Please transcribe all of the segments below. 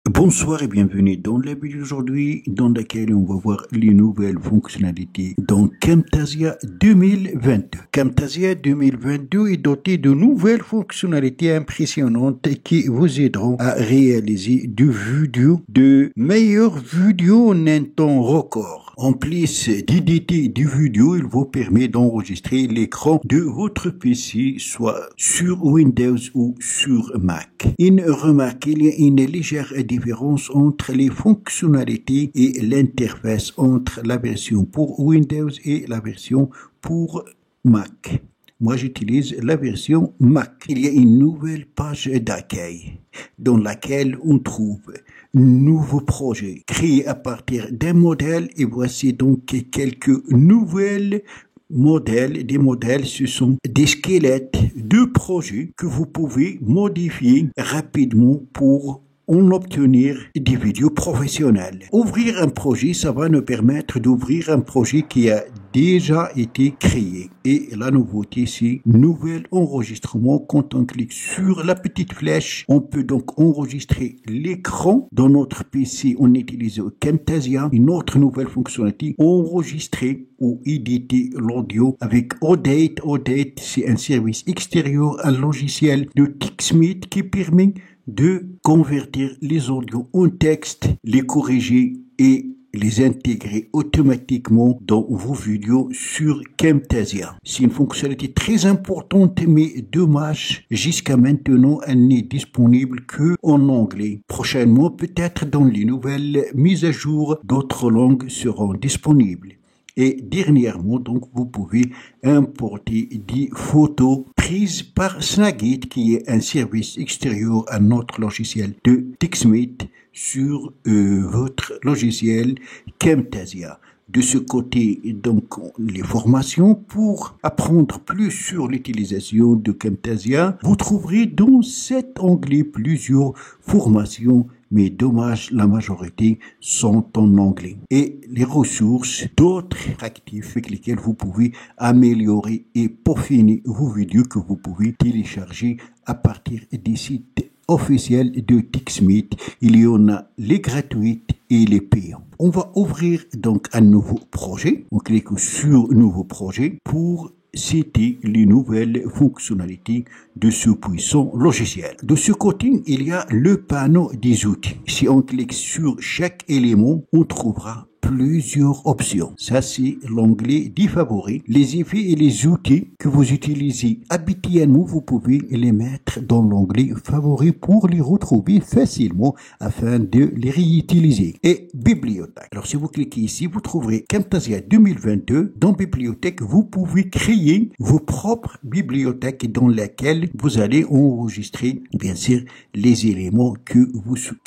Bonsoir et bienvenue dans la vidéo d'aujourd'hui dans laquelle on va voir les nouvelles fonctionnalités dans Camtasia 2022. Camtasia 2022 est doté de nouvelles fonctionnalités impressionnantes qui vous aideront à réaliser de meilleures vidéos en un temps record. En plus d'éditer des vidéos, il vous permet d'enregistrer l'écran de votre PC, soit sur Windows ou sur Mac. Une remarque, il y a une légère différence entre les fonctionnalités et l'interface entre la version pour Windows et la version pour Mac. Moi, j'utilise la version Mac. Il y a une nouvelle page d'accueil dans laquelle on trouve nouveaux projets créés à partir d'un modèle, et voici donc quelques nouvelles modèles. Des modèles, ce sont des squelettes de projets que vous pouvez modifier rapidement pour en obtenir des vidéos professionnelles. Ouvrir un projet, ça va nous permettre d'ouvrir un projet qui a déjà été créé. Et la nouveauté, c'est nouvel enregistrement. Quand on clique sur la petite flèche, on peut donc enregistrer l'écran dans notre PC. On utilise Camtasia. Une autre nouvelle fonctionnalité, enregistrer ou éditer l'audio avec Audate. Audate, c'est un service extérieur, un logiciel de TextMate qui permet de convertir les audios en texte, les corriger et les intégrer automatiquement dans vos vidéos sur Camtasia. C'est une fonctionnalité très importante, mais dommage, jusqu'à maintenant, elle n'est disponible que en anglais. Prochainement, peut-être dans les nouvelles mises à jour, d'autres langues seront disponibles. Et dernièrement, donc, vous pouvez importer des photos prises par Snagit, qui est un service extérieur à notre logiciel de TextMate, sur votre logiciel Camtasia. De ce côté, donc, les formations pour apprendre plus sur l'utilisation de Camtasia. Vous trouverez dans cet onglet plusieurs formations, mais dommage, la majorité sont en anglais. Et les ressources, d'autres actifs avec lesquels vous pouvez améliorer et peaufiner vos vidéos que vous pouvez télécharger à partir des sites officiels de TextMate. Il y en a les gratuites et les payants. On va ouvrir donc un nouveau projet. On clique sur nouveau projet pour citer les nouvelles fonctionnalités de ce puissant logiciel. De ce côté, il y a le panneau des outils. Si on clique sur chaque élément, on trouvera plusieurs options. Ça, c'est l'onglet des favoris. Les effets et les outils que vous utilisez habituellement, vous pouvez les mettre dans l'onglet favoris pour les retrouver facilement afin de les réutiliser. Et bibliothèque. Alors, si vous cliquez ici, vous trouverez Camtasia 2022. Dans bibliothèque, vous pouvez créer vos propres bibliothèques dans lesquelles vous allez enregistrer, bien sûr, les éléments que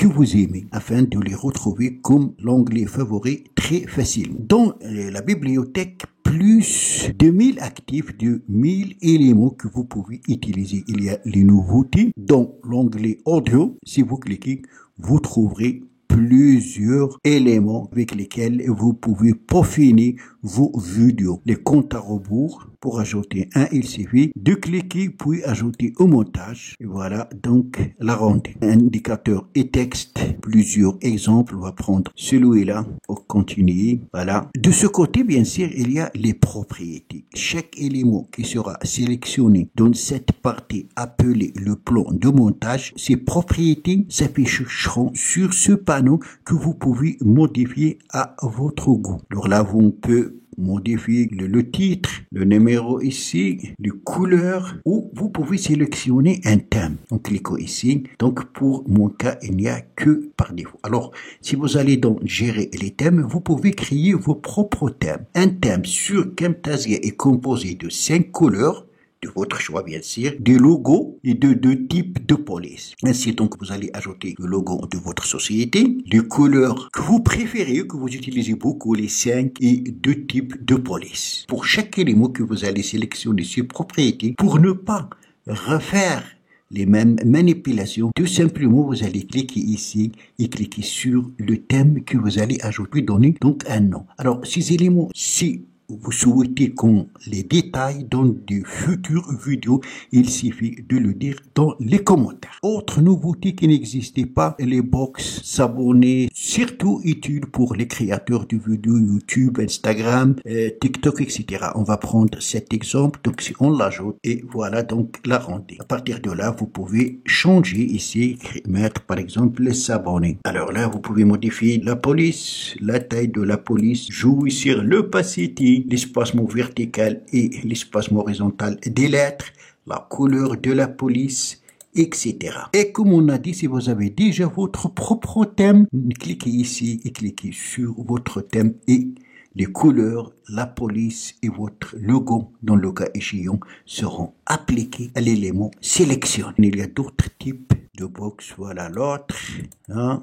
vous aimez afin de les retrouver comme l'onglet favori très facilement. Dans la bibliothèque, plus de 1000 actifs, de 1000 éléments que vous pouvez utiliser. Il y a les nouveautés. Dans l'onglet audio, si vous cliquez, vous trouverez plusieurs éléments avec lesquels vous pouvez peaufiner vos vidéos. Les comptes à rebours, pour ajouter un, il suffit de cliquer puis ajouter au montage. Et voilà donc la rendue. Indicateur et texte, plusieurs exemples. On va prendre celui-là pour continuer. Voilà. De ce côté, bien sûr, il y a les propriétés. Chaque élément qui sera sélectionné dans cette partie appelée le plan de montage, ces propriétés s'afficheront sur ce panneau que vous pouvez modifier à votre goût. Alors là, on peut modifier le titre, le numéro ici, les couleurs, ou vous pouvez sélectionner un thème. En cliquant ici, donc pour mon cas, il n'y a que par défaut. Alors, si vous allez dans gérer les thèmes, vous pouvez créer vos propres thèmes. Un thème sur Camtasia est composé de 5 couleurs, de votre choix bien sûr, des logos et de 2 types de police. Ainsi donc vous allez ajouter le logo de votre société, les couleurs que vous préférez, que vous utilisez beaucoup, les 5 et 2 types de police. Pour chaque élément que vous allez sélectionner sur propriété, pour ne pas refaire les mêmes manipulations, tout simplement vous allez cliquer ici et cliquer sur le thème que vous allez ajouter, donner donc un nom. Alors ces éléments, si vous souhaitez qu'on les détaille dans de futures vidéos, il suffit de le dire dans les commentaires. Autre nouveauté qui n'existait pas, les box s'abonner, surtout utile pour les créateurs de vidéos YouTube, Instagram, TikTok, etc. On va prendre cet exemple, donc si on l'ajoute, et voilà donc la rendez. À partir de là, vous pouvez changer ici, mettre par exemple les s'abonner. Alors là, vous pouvez modifier la police, la taille de la police, jouer sur l'opacité, l'espacement vertical et l'espacement horizontal des lettres, la couleur de la police, etc. Et comme on a dit, si vous avez déjà votre propre thème, cliquez ici et cliquez sur votre thème et les couleurs, la police et votre logo, dans le cas échéant, seront appliqués à l'élément sélectionné. Il y a d'autres types de box, voilà l'autre,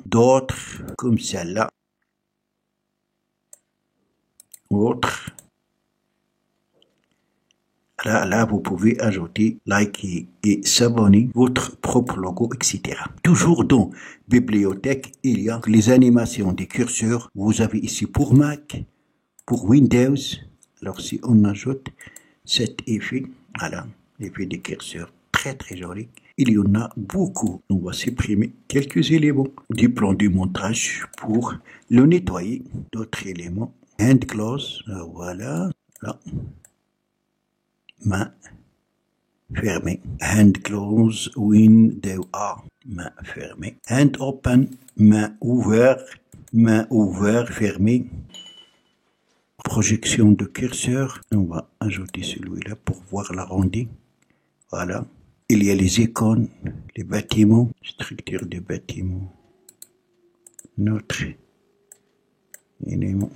d'autres comme celle-là, autre. Là, vous pouvez ajouter, liker et s'abonner, votre propre logo, etc. Toujours dans bibliothèque, il y a les animations des curseurs. Vous avez ici pour Mac, pour Windows. Alors si on ajoute cet effet, voilà, l'effet des curseurs, très très joli. Il y en a beaucoup. On va supprimer quelques éléments du plan du montage pour le nettoyer. D'autres éléments. Hand close, voilà, là. Main fermée. Hand close, window A, main fermée. Hand open, main ouverte, fermée. Projection de curseur, on va ajouter celui-là pour voir l'arrondi. Voilà. Il y a les icônes, les bâtiments, structure des bâtiments. Notre élément.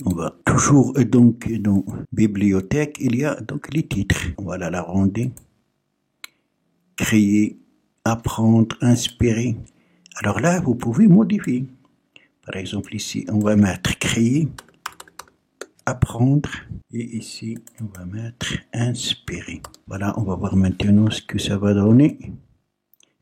On va toujours donc dans bibliothèque, il y a donc les titres. Voilà l'arrondi. Créer, apprendre, inspirer. Alors là, vous pouvez modifier. Par exemple, ici, on va mettre créer, apprendre. Et ici, on va mettre inspirer. Voilà, on va voir maintenant ce que ça va donner.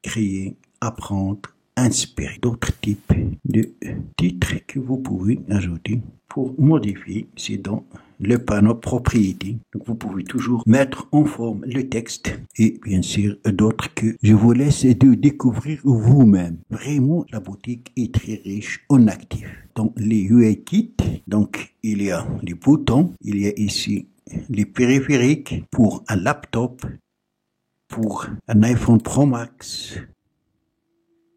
Créer, apprendre, inspirer. D'autres types de titres que vous pouvez ajouter pour modifier, c'est dans le panneau propriété. Donc vous pouvez toujours mettre en forme le texte et bien sûr d'autres que je vous laisse de découvrir vous-même. Vraiment, la boutique est très riche en actifs. Dans les UI kits, donc il y a les boutons, il y a ici les périphériques pour un laptop, pour un iPhone Pro Max,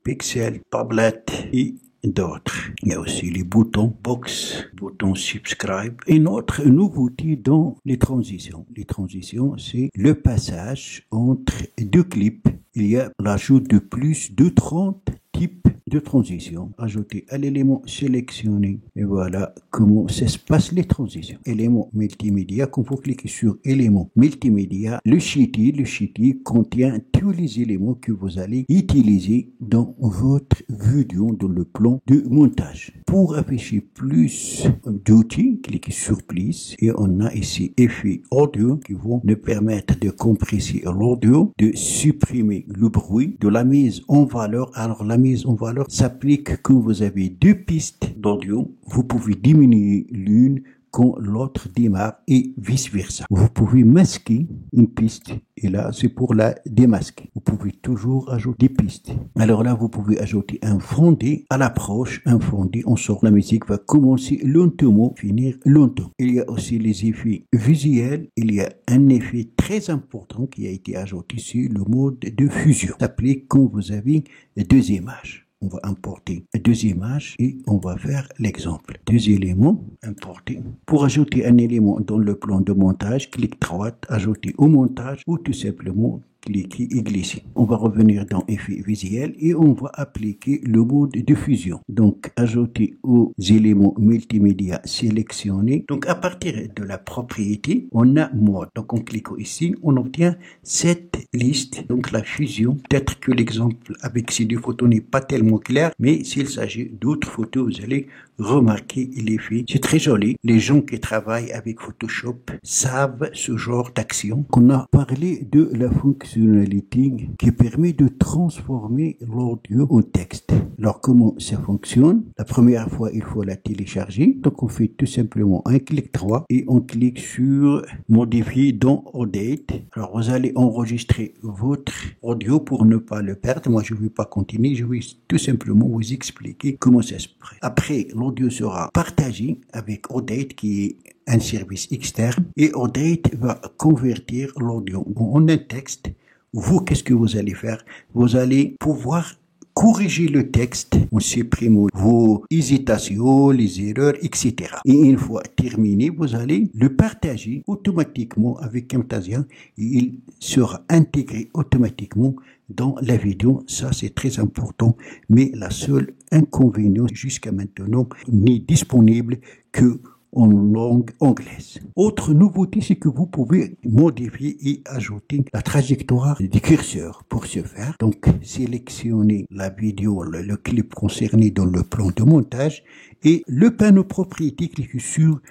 Pixel, tablette et d'autres. Il y a aussi les boutons box, bouton subscribe. Une autre nouveauté dans les transitions. Les transitions, c'est le passage entre deux clips. Il y a l'ajout de plus de 30 types de transitions ajoutés à l'élément sélectionné. Et voilà comment ça se passe les transitions. Élément multimédia, quand vous cliquez sur élément multimédia, le sheetie contient tous les éléments que vous allez utiliser dans votre vidéo, dans le plan de montage. Pour afficher plus d'outils, cliquez sur plus et on a ici effets audio qui vont nous permettre de compresser l'audio, de supprimer le bruit, de la mise en valeur. Alors la mise en valeur s'applique quand vous avez deux pistes d'audio, vous pouvez diminuer l'une quand l'autre démarre et vice versa. Vous pouvez masquer une piste et là c'est pour la démasquer. Vous pouvez toujours ajouter des pistes. Alors là vous pouvez ajouter un fondé à l'approche, un fondé, on sort, la musique va commencer lentement, finir longtemps. Il y a aussi les effets visuels, il y a un effet très important qui a été ajouté sur le mode de fusion. Ça s'applique quand vous avez deux images. On va importer deux images et on va faire l'exemple. Deux éléments importés. Pour ajouter un élément dans le plan de montage, clic droite, ajouter au montage ou tout simplement cliquer et glisser. On va revenir dans effet visuel et on va appliquer le mode de fusion. Donc ajouter aux éléments multimédia sélectionnés. Donc à partir de la propriété, on a mode. Donc on clique ici, on obtient cette liste. Donc la fusion, peut-être que l'exemple avec ces deux photos n'est pas tellement clair, mais s'il s'agit d'autres photos, vous allez remarquer l'effet. C'est très joli. Les gens qui travaillent avec Photoshop savent ce genre d'action. On a parlé de la fonction fonctionnalité qui permet de transformer l'audio en texte. Alors, comment ça fonctionne? La première fois, il faut la télécharger. Donc, on fait tout simplement un clic droit et on clique sur modifier dans Audate. Alors, vous allez enregistrer votre audio pour ne pas le perdre. Moi, je ne vais pas continuer. Je vais tout simplement vous expliquer comment ça se passe. Après, l'audio sera partagé avec Audate qui est un service externe et Audate va convertir l'audio en un texte. Vous, qu'est-ce que vous allez faire? Vous allez pouvoir corriger le texte en supprimant vos hésitations, les erreurs, etc. Et une fois terminé, vous allez le partager automatiquement avec Camtasia et il sera intégré automatiquement dans la vidéo. Ça, c'est très important. Mais la seule inconvénient jusqu'à maintenant n'est disponible que en langue anglaise. Autre nouveauté, c'est que vous pouvez modifier et ajouter la trajectoire du curseur. Pour ce faire, donc, sélectionnez la vidéo, le clip concerné dans le plan de montage et le panneau propriété, cliquez sur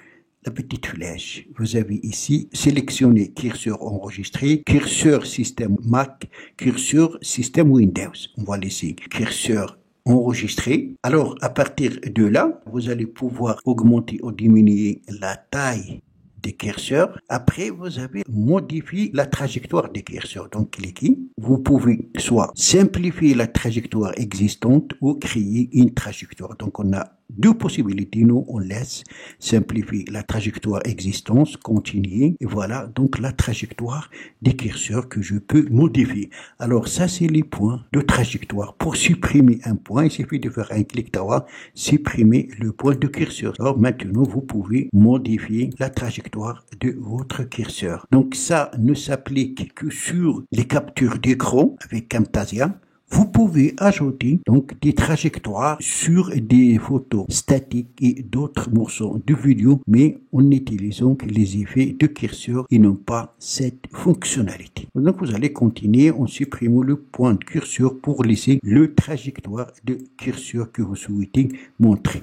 la petite flèche. Vous avez ici sélectionné curseur enregistré, curseur système Mac, curseur système Windows. On va laisser curseur enregistré. Alors, à partir de là, vous allez pouvoir augmenter ou diminuer la taille des curseurs. Après, vous avez modifié la trajectoire des curseurs. Donc, cliquez. Vous pouvez soit simplifier la trajectoire existante ou créer une trajectoire. Donc, on a deux possibilités. Nous, on laisse simplifier la trajectoire existante, continuer. Et voilà donc la trajectoire des curseurs que je peux modifier. Alors, ça, c'est les points de trajectoire. Pour supprimer un point, il suffit de faire un clic droit, supprimer le point de curseur. Alors, maintenant, vous pouvez modifier la trajectoire de votre curseur. Donc, ça ne s'applique que sur les captures d'écran avec Camtasia. Vous pouvez ajouter donc des trajectoires sur des photos statiques et d'autres morceaux de vidéo, mais en utilisant les effets de curseur et non pas cette fonctionnalité. Donc vous allez continuer en supprimant le point de curseur pour laisser le trajectoire de curseur que vous souhaitez montrer.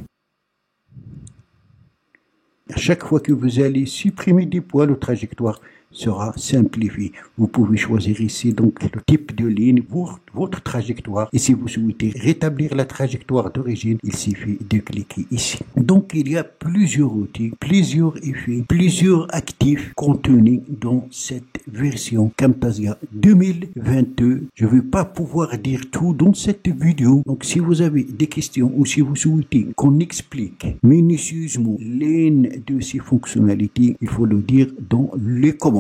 À chaque fois que vous allez supprimer des points, le trajectoire sera simplifié. Vous pouvez choisir ici donc le type de ligne pour votre trajectoire. Et si vous souhaitez rétablir la trajectoire d'origine, il suffit de cliquer ici. Donc il y a plusieurs outils, plusieurs effets, plusieurs actifs contenus dans cette version Camtasia 2022. Je ne vais pas pouvoir dire tout dans cette vidéo. Donc si vous avez des questions ou si vous souhaitez qu'on explique minutieusement l'une de ces fonctionnalités, il faut le dire dans les commentaires.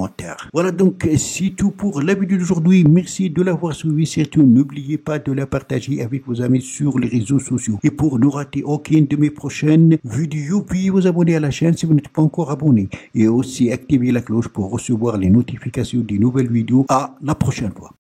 Voilà donc c'est tout pour la vidéo d'aujourd'hui. Merci de l'avoir suivi. Surtout n'oubliez pas de la partager avec vos amis sur les réseaux sociaux. Et pour ne rater aucune de mes prochaines vidéos, puis vous abonner à la chaîne si vous n'êtes pas encore abonné. Et aussi activer la cloche pour recevoir les notifications des nouvelles vidéos. À la prochaine fois.